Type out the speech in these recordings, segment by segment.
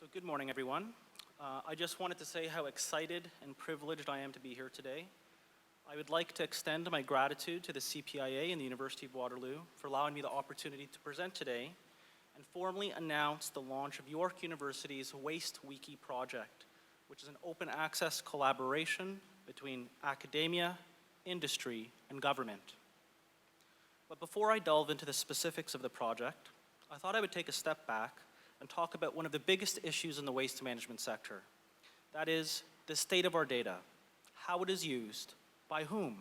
So good morning, everyone. I just wanted to say how excited and privileged I am to be here today. I would like to extend my gratitude to the CPIA and the University of Waterloo for allowing me the opportunity to present today and formally announce the launch of York University's Waste Wiki project, which is an open access collaboration between academia, industry, and government. But before I delve into the specifics of the project, I thought I would take a step back and talk about one of the biggest issues in the waste management sector. That is the state of our data, how it is used, by whom,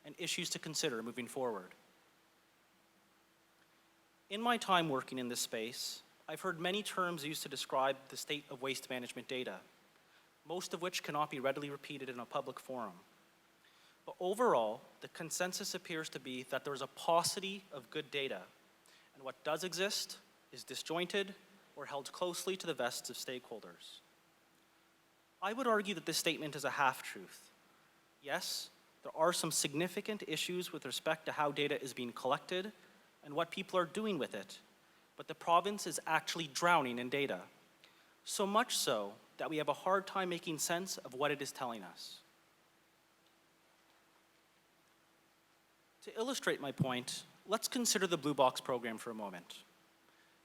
and issues to consider moving forward. In my time working in this space, I've heard many terms used to describe the state of waste management data, most of which cannot be readily repeated in a public forum. But overall, the consensus appears to be that there is a paucity of good data, and what does exist is disjointed or held closely to the vests of stakeholders. I would argue that this statement is a half-truth. Yes, there are some significant issues with respect to how data is being collected and what people are doing with it, but the province is actually drowning in data, so much so that we have a hard time making sense of what it is telling us. To illustrate my point, let's consider the Blue Box program for a moment.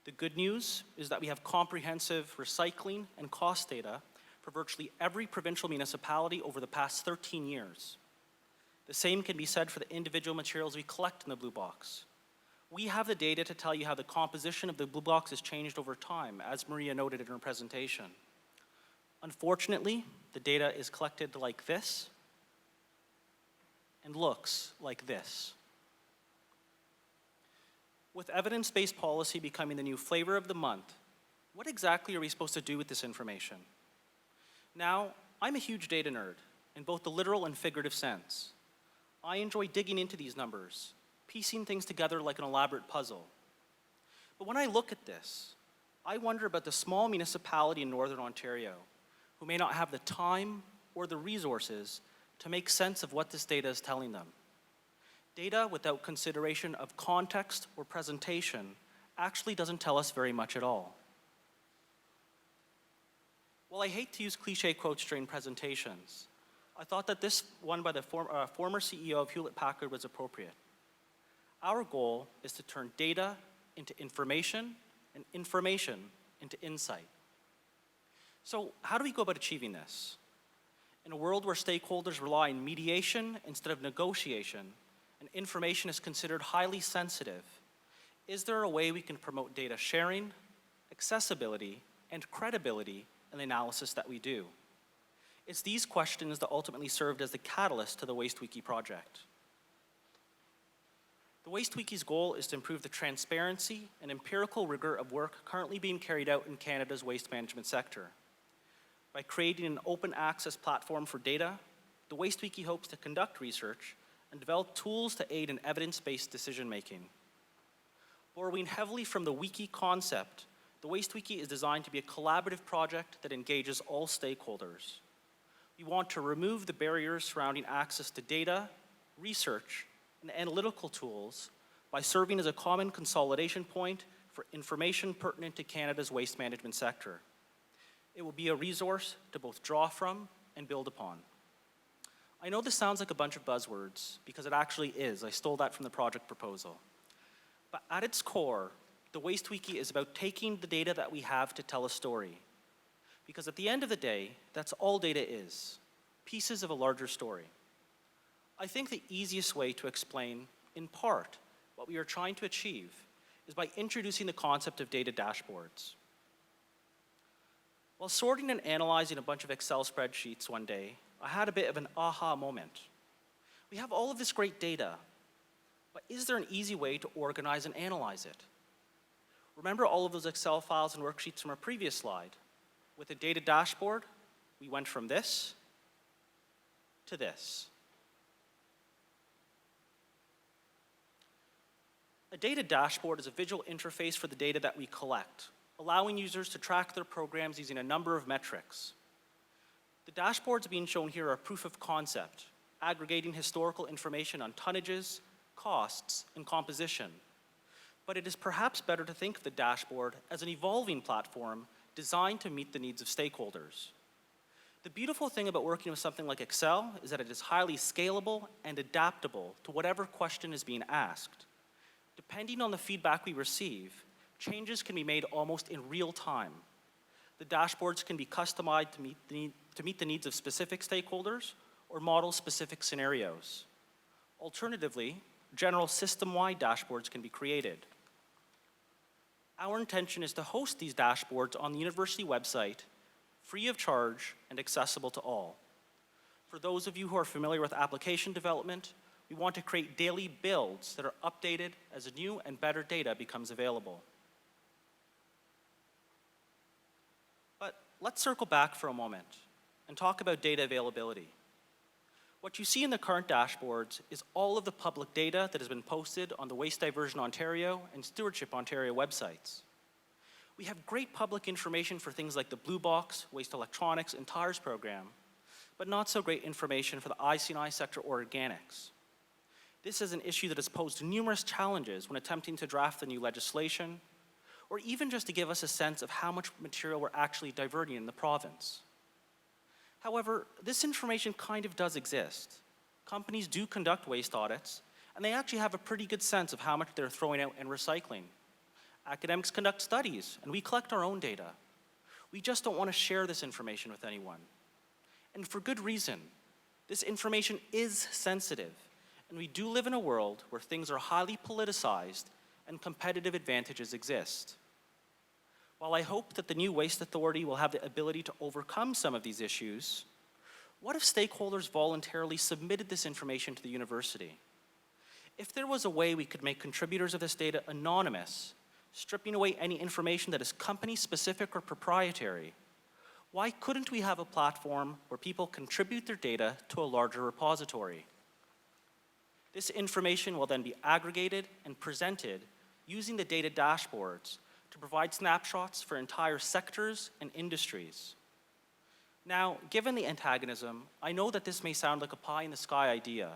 The good news is that we have comprehensive recycling and cost data for virtually every provincial municipality over the past 13 years. The same can be said for the individual materials we collect in the Blue Box. We have the data to tell you how the composition of the Blue Box has changed over time, as Maria noted in her presentation. Unfortunately, the data is collected like this and looks like this. With evidence-based policy becoming the new flavor of the month, what exactly are we supposed to do with this information? Now, I'm a huge data nerd in both the literal and figurative sense. I enjoy digging into these numbers, piecing things together like an elaborate puzzle. But when I look at this, I wonder about the small municipality in Northern Ontario who may not have the time or the resources to make sense of what this data is telling them. Data without consideration of context or presentation actually doesn't tell us very much at all. While I hate to use cliche quotes during presentations, I thought that this one by the former CEO of Hewlett-Packard was appropriate. Our goal is to turn data into information and information into insight. So how do we go about achieving this? In a world where stakeholders rely on mediation instead of negotiation, and information is considered highly sensitive, is there a way we can promote data sharing, accessibility, and credibility in the analysis that we do? It's these questions that ultimately served as the catalyst to the Waste Wiki project. The Waste Wiki's goal is to improve the transparency and empirical rigor of work currently being carried out in Canada's waste management sector. By creating an open access platform for data, the Waste Wiki hopes to conduct research and develop tools to aid in evidence-based decision-making. Borrowing heavily from the Wiki concept, the Waste Wiki is designed to be a collaborative project that engages all stakeholders. We want to remove the barriers surrounding access to data, research, and analytical tools by serving as a common consolidation point for information pertinent to Canada's waste management sector. It will be a resource to both draw from and build upon. I know this sounds like a bunch of buzzwords, because it actually is. I stole that from the project proposal. But at its core, the Waste Wiki is about taking the data that we have to tell a story. Because at the end of the day, that's all data is, pieces of a larger story. I think the easiest way to explain, in part, what we are trying to achieve is by introducing the concept of data dashboards. While sorting and analyzing a bunch of Excel spreadsheets one day, I had a bit of an aha moment. We have all of this great data, but is there an easy way to organize and analyze it? Remember all of those Excel files and worksheets from our previous slide? With a data dashboard, we went from this to this. A data dashboard is a visual interface for the data that we collect, allowing users to track their programs using a number of metrics. The dashboards being shown here are proof of concept, aggregating historical information on tonnages, costs, and composition. But it is perhaps better to think of the dashboard as an evolving platform designed to meet the needs of stakeholders. The beautiful thing about working with something like Excel is that it is highly scalable and adaptable to whatever question is being asked. Depending on the feedback we receive, changes can be made almost in real time. The dashboards can be customized to meet the needs of specific stakeholders or model specific scenarios. Alternatively, general system-wide dashboards can be created. Our intention is to host these dashboards on the university website, free of charge and accessible to all. For those of you who are familiar with application development, we want to create daily builds that are updated as new and better data becomes available. But let's circle back for a moment and talk about data availability. What you see in the current dashboards is all of the public data that has been posted on the Waste Diversion Ontario and Stewardship Ontario websites. We have great public information for things like the Blue Box, Waste Electronics, and Tires program, but not so great information for the IC&I sector or organics. This is an issue that has posed numerous challenges when attempting to draft the new legislation, or even just to give us a sense of how much material we're actually diverting in the province. However, this information kind of does exist. Companies do conduct waste audits, and they actually have a pretty good sense of how much they're throwing out and recycling. Academics conduct studies, and we collect our own data. We just don't want to share this information with anyone. And for good reason. This information is sensitive, and we do live in a world where things are highly politicized and competitive advantages exist. While I hope that the new Waste Authority will have the ability to overcome some of these issues, what if stakeholders voluntarily submitted this information to the university? If there was a way we could make contributors of this data anonymous, stripping away any information that is company-specific or proprietary, why couldn't we have a platform where people contribute their data to a larger repository? This information will then be aggregated and presented using the data dashboards to provide snapshots for entire sectors and industries. Now, given the antagonism, I know that this may sound like a pie-in-the-sky idea,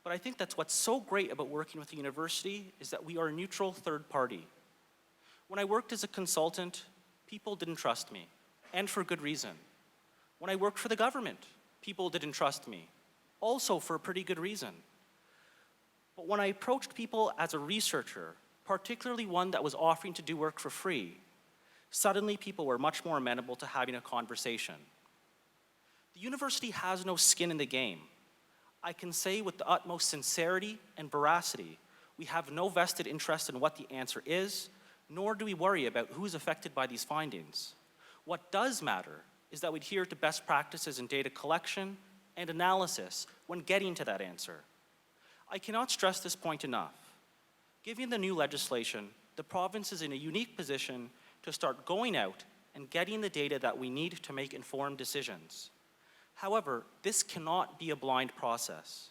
but I think that's what's so great about working with the university is that we are a neutral third party. When I worked as a consultant, people didn't trust me, and for good reason. When I worked for the government, people didn't trust me, also for a pretty good reason. But when I approached people as a researcher, particularly one that was offering to do work for free, suddenly people were much more amenable to having a conversation. The university has no skin in the game. I can say with the utmost sincerity and veracity, we have no vested interest in what the answer is, nor do we worry about who's affected by these findings. What does matter is that we adhere to best practices in data collection and analysis when getting to that answer. I cannot stress this point enough. Given the new legislation, the province is in a unique position to start going out and getting the data that we need to make informed decisions. However, this cannot be a blind process.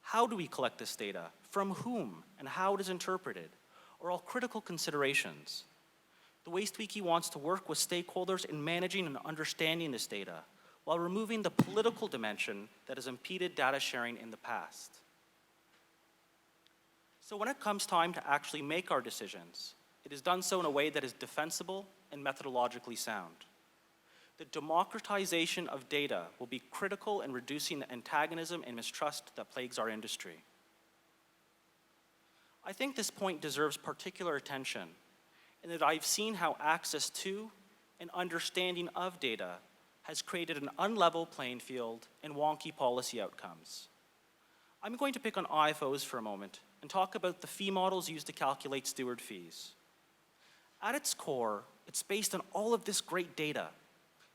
How do we collect this data? From whom? And how it is interpreted? Are all critical considerations. The Waste Wiki wants to work with stakeholders in managing and understanding this data while removing the political dimension that has impeded data sharing in the past. So when it comes time to actually make our decisions, it is done so in a way that is defensible and methodologically sound. The democratization of data will be critical in reducing the antagonism and mistrust that plagues our industry. I think this point deserves particular attention in that I've seen how access to and understanding of data has created an unlevel playing field and wonky policy outcomes. I'm going to pick on IFOs for a moment and talk about the fee models used to calculate steward fees. At its core, it's based on all of this great data.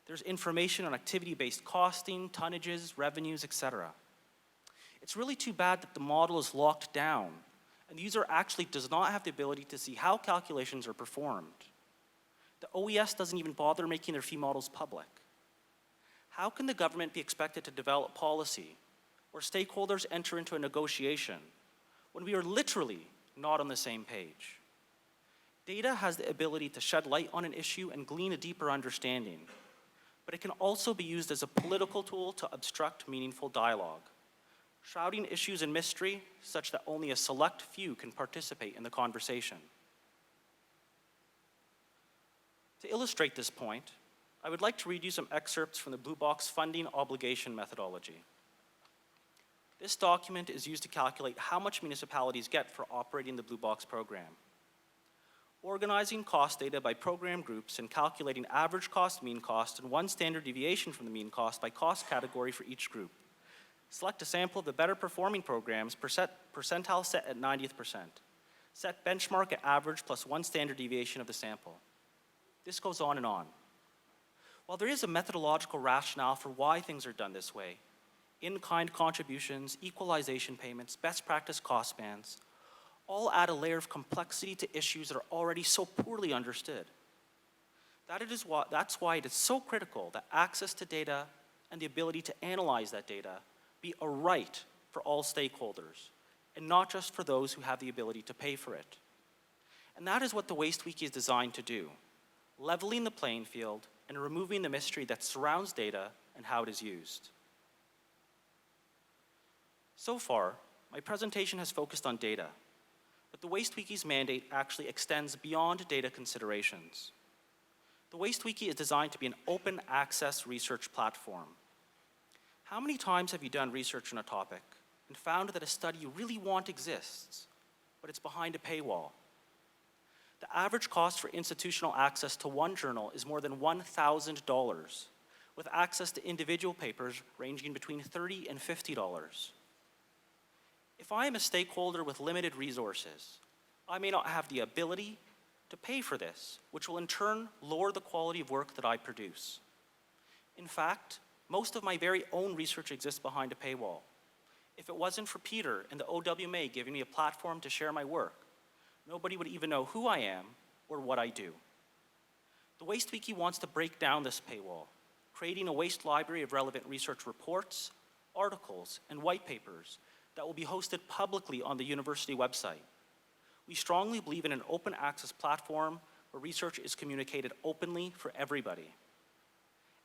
There's information on activity-based costing, tonnages, revenues, etc. It's really too bad that the model is locked down and the user actually does not have the ability to see how calculations are performed. The OES doesn't even bother making their fee models public. How can the government be expected to develop policy or stakeholders enter into a negotiation when we are literally not on the same page? Data has the ability to shed light on an issue and glean a deeper understanding, but it can also be used as a political tool to obstruct meaningful dialogue, shrouding issues in mystery such that only a select few can participate in the conversation. To illustrate this point, I would like to read you some excerpts from the Blue Box funding obligation methodology. This document is used to calculate how much municipalities get for operating the Blue Box program. Organizing cost data by program groups and calculating average cost, mean cost, and one standard deviation from the mean cost by cost category for each group. Select a sample of the better performing programs, percentile set at 90th percent. Set benchmark at average plus one standard deviation of the sample. This goes on and on. While there is a methodological rationale for why things are done this way, in-kind contributions, equalization payments, best practice cost bands, all add a layer of complexity to issues that are already so poorly understood. That's why it is so critical that access to data and the ability to analyze that data be a right for all stakeholders, and not just for those who have the ability to pay for it. And that is what the Waste Wiki is designed to do, leveling the playing field and removing the mystery that surrounds data and how it is used. So far, my presentation has focused on data, but the Waste Wiki's mandate actually extends beyond data considerations. The Waste Wiki is designed to be an open access research platform. How many times have you done research on a topic and found that a study you really want exists, but it's behind a paywall? The average cost for institutional access to one journal is more than $1,000, with access to individual papers ranging between $30 and $50. If I am a stakeholder with limited resources, I may not have the ability to pay for this, which will in turn lower the quality of work that I produce. In fact, most of my very own research exists behind a paywall. If it wasn't for Peter and the OWMA giving me a platform to share my work, nobody would even know who I am or what I do. The Waste Wiki wants to break down this paywall, creating a waste library of relevant research reports, articles, and white papers that will be hosted publicly on the university website. We strongly believe in an open access platform where research is communicated openly for everybody.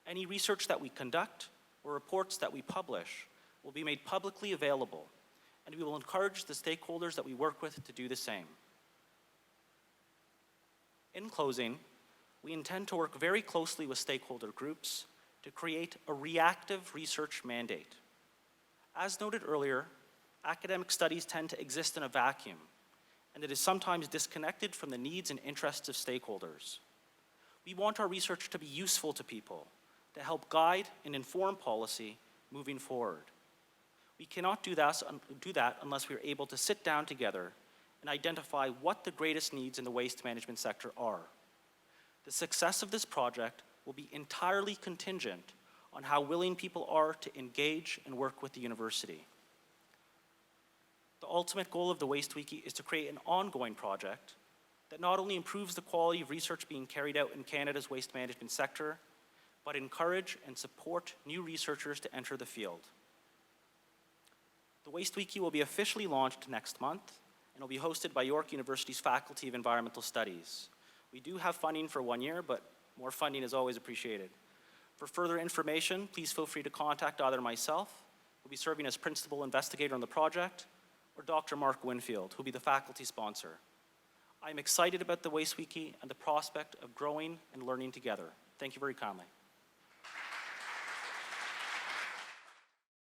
Any research that we conduct or reports that we publish will be made publicly available, and we will encourage the stakeholders that we work with to do the same. In closing, we intend to work very closely with stakeholder groups to create a reactive research mandate. As noted earlier, academic studies tend to exist in a vacuum, and it is sometimes disconnected from the needs and interests of stakeholders. We want our research to be useful to people, to help guide and inform policy moving forward. We cannot do that unless we are able to sit down together and identify what the greatest needs in the waste management sector are. The success of this project will be entirely contingent on how willing people are to engage and work with the university. The ultimate goal of the Waste Wiki is to create an ongoing project that not only improves the quality of research being carried out in Canada's waste management sector, but encourage and support new researchers to enter the field. The Waste Wiki will be officially launched next month and will be hosted by York University's Faculty of Environmental Studies. We do have funding for 1 year, but more funding is always appreciated. For further information, please feel free to contact either myself, who will be serving as principal investigator on the project, or Dr. Mark Winfield, who will be the faculty sponsor. I'm excited about the Waste Wiki and the prospect of growing and learning together. Thank you very kindly.